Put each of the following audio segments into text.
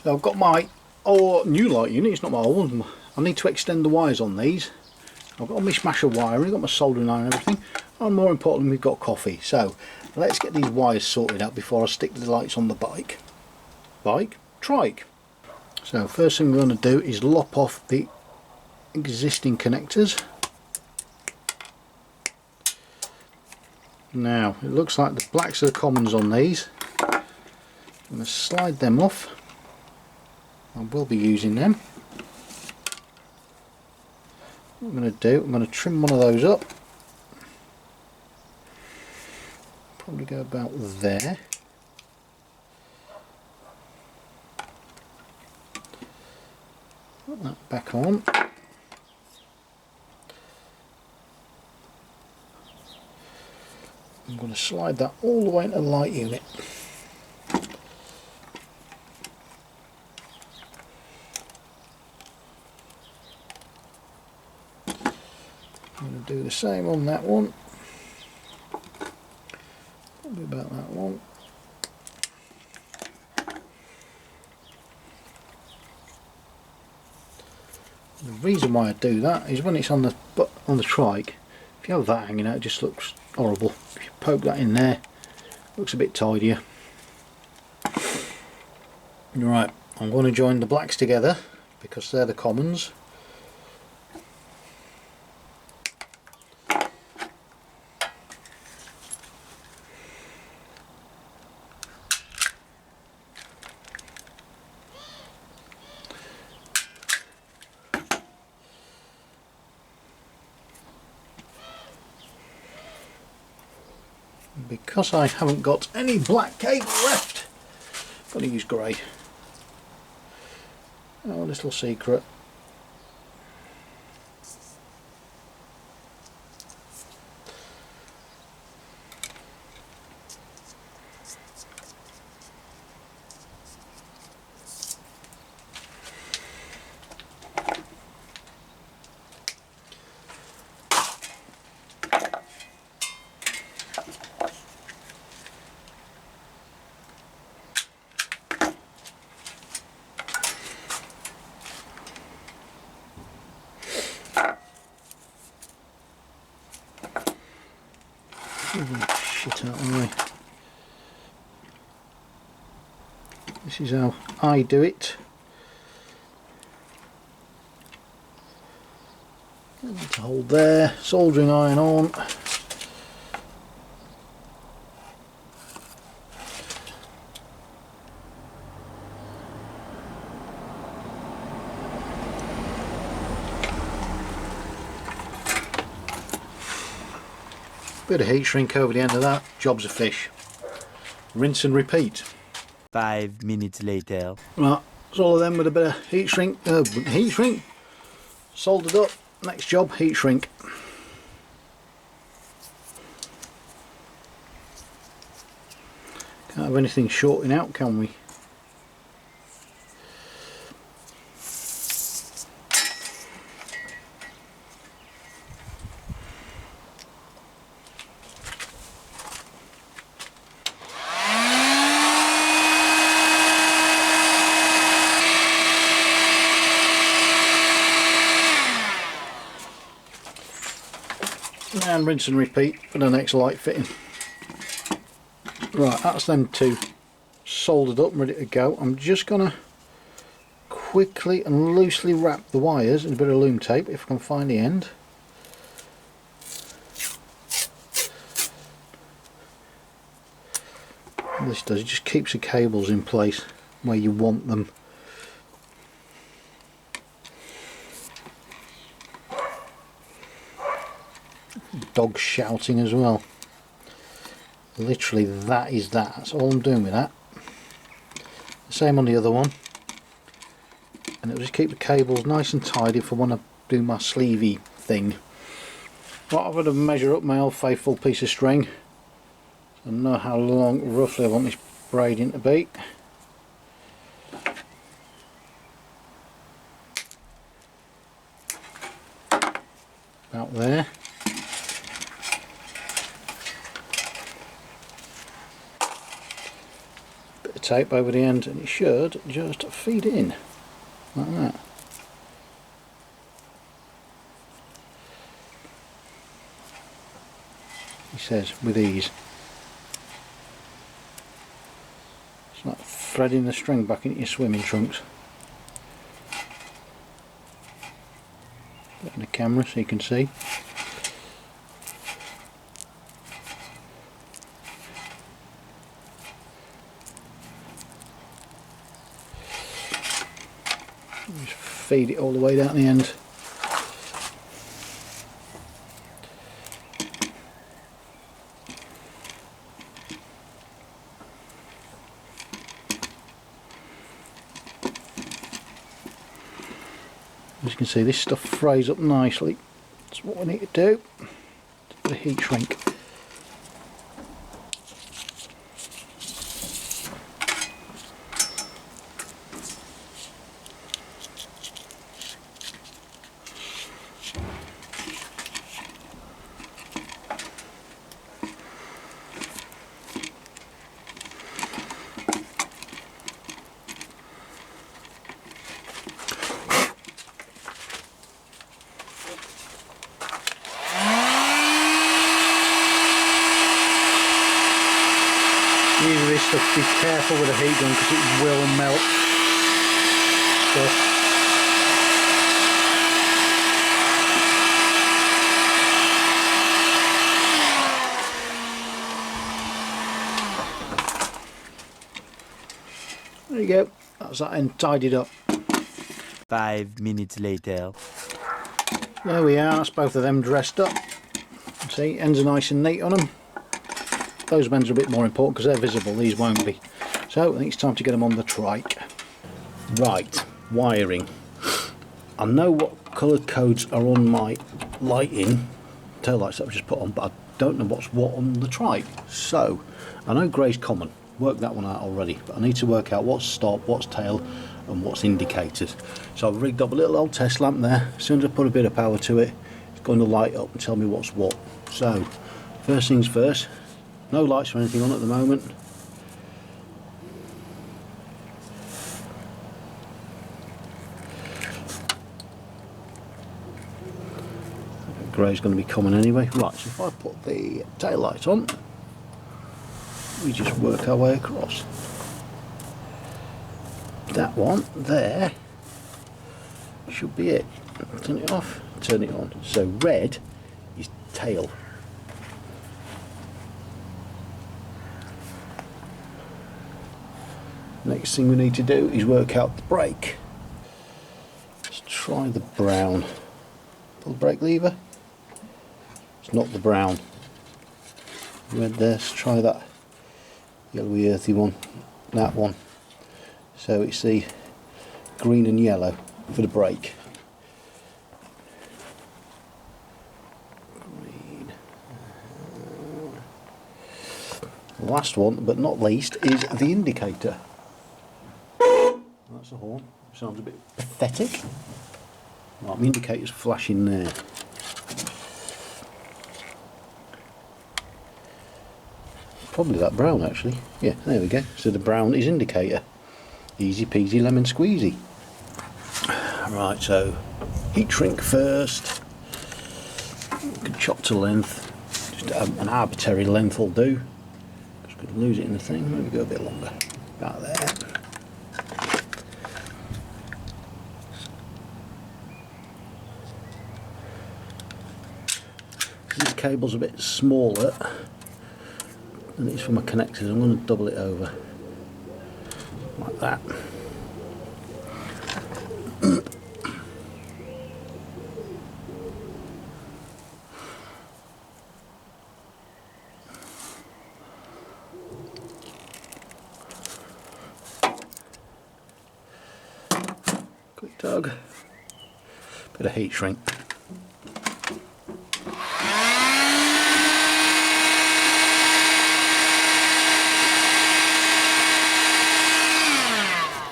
So I've got my new light unit, it's not my old one. I need to extend the wires on these. I've got a mishmash of wiring, I've got my soldering iron and everything, and more importantly we've got coffee. So let's get these wires sorted out before I stick the lights on the bike. Trike. So first thing we're going to do is lop off the existing connectors. Now it looks like the blacks are the commons on these. I'm going to slide them off. I will be using them. What I'm going to do, I'm going to trim one of those up. Probably go about there. Put that back on. I'm going to slide that all the way into the light unit. I'm going to do the same on that one. Probably about that one. The reason why I do that is when it's on the trike, if you have that hanging out, it just looks horrible. If you poke that in there, it looks a bit tidier. Right, I'm going to join the blacks together because they're the commons. Because I haven't got any black cable left, I'm going to use grey. Oh, little secret. Shit out of the way. This is how I do it. To hold there, soldering iron on. Bit of heat shrink over the end of that, job's a fish. Rinse and repeat. 5 minutes later. Right, it's all of them with a bit of heat shrink, soldered up. Next job, heat shrink. Can't have anything shorting out, can we? And rinse and repeat for the next light fitting. Right, that's them two soldered up and ready to go. I'm just going to quickly and loosely wrap the wires in a bit of loom tape if I can find the end. What this does, it just keeps the cables in place where you want them. Dog shouting as well. Literally that is that. That's all I'm doing with that. The same on the other one. And it'll just keep the cables nice and tidy for when I do my sleevey thing. Right, I've got to measure up my old faithful piece of string. So I know how long roughly I want this braiding to be. About there. tape over the end, and it should just feed in like that. He says with ease. It's like threading the string back into your swimming trunks. Put in the camera so you can see. Just feed it all the way down the end. As you can see, this stuff frays up nicely. That's what we need to do. A heat shrink. Usually this stuff, be careful with a heat gun because it will melt stuff. There you go, that's that end tidied up. 5 minutes later. There we are, that's both of them dressed up. See, ends are nice and neat on them. Those ends are a bit more important because they're visible, these won't be. So I think it's time to get them on the trike. Right, wiring. I know what colour codes are on my lighting, tail lights that I've just put on, but I don't know what's what on the trike. So, I know grey's common, worked that one out already, but I need to work out what's stop, what's tail, and what's indicators. So I've rigged up a little old test lamp there. As soon as I put a bit of power to it, it's going to light up and tell me what's what. So, first things first. No lights or anything on at the moment. Grey's going to be common anyway. Right, so if I put the tail lights on, we just work our way across. That one there should be it. Turn it off, turn it on. So red is tail. Next thing we need to do is work out the brake. Let's try the brown. Pull the brake lever. It's not the brown. Red there, let's try that yellowy earthy one. That one. So it's the green and yellow for the brake. Green. The last one, but not least, is the indicator. That's a horn. Sounds a bit pathetic. Right, my indicator's flashing there. Probably that brown actually. Yeah, there we go. So the brown is indicator. Easy peasy lemon squeezy. Right, so heat shrink first. You can chop to length. Just an arbitrary length will do. Just going to lose it in the thing. Maybe go a bit longer. About there. This cable's a bit smaller than it is for my connectors. I'm going to double it over like that. Quick tug, bit of heat shrink.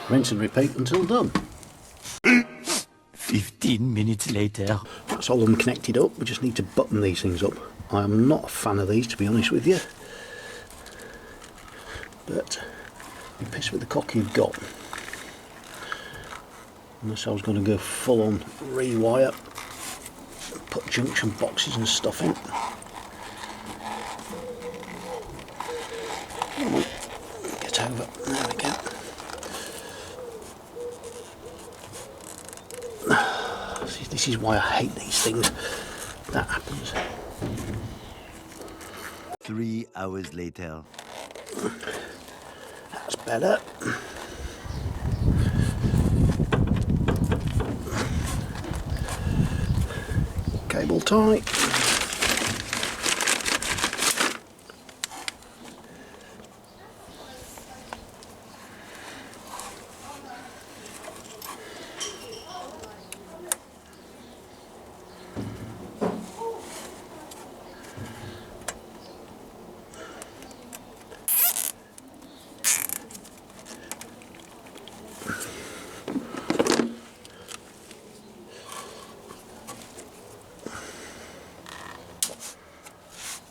Rinse and repeat until done. 15 minutes later. That's all them connected up. We just need to button these things up. I am not a fan of these, to be honest with you, but Be pissed with the cock you've got. Unless I was going to go full on rewire, put junction boxes and stuff in. Come on, get over. There we go. See, this is why I hate these things. That happens. 3 hours later. That's better. Cable tight.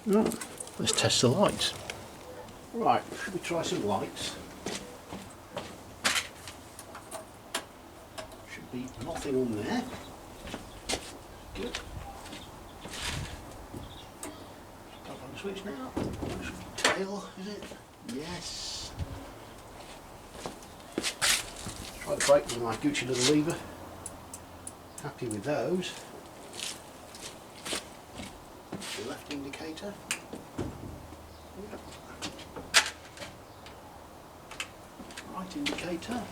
Right, let's test the lights. Right, should we try some lights? Should be nothing on there. Good. Tap on the switch now. Tail, is it? Yes. Try the brake with my Gucci little lever. Happy with those. The left indicator. Yep. Right indicator.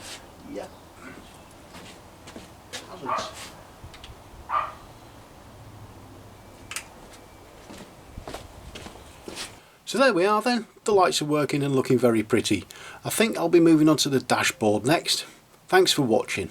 Yep. Hazards. So there we are then. The lights are working and looking very pretty. I think I'll be moving on to the dashboard next. Thanks for watching.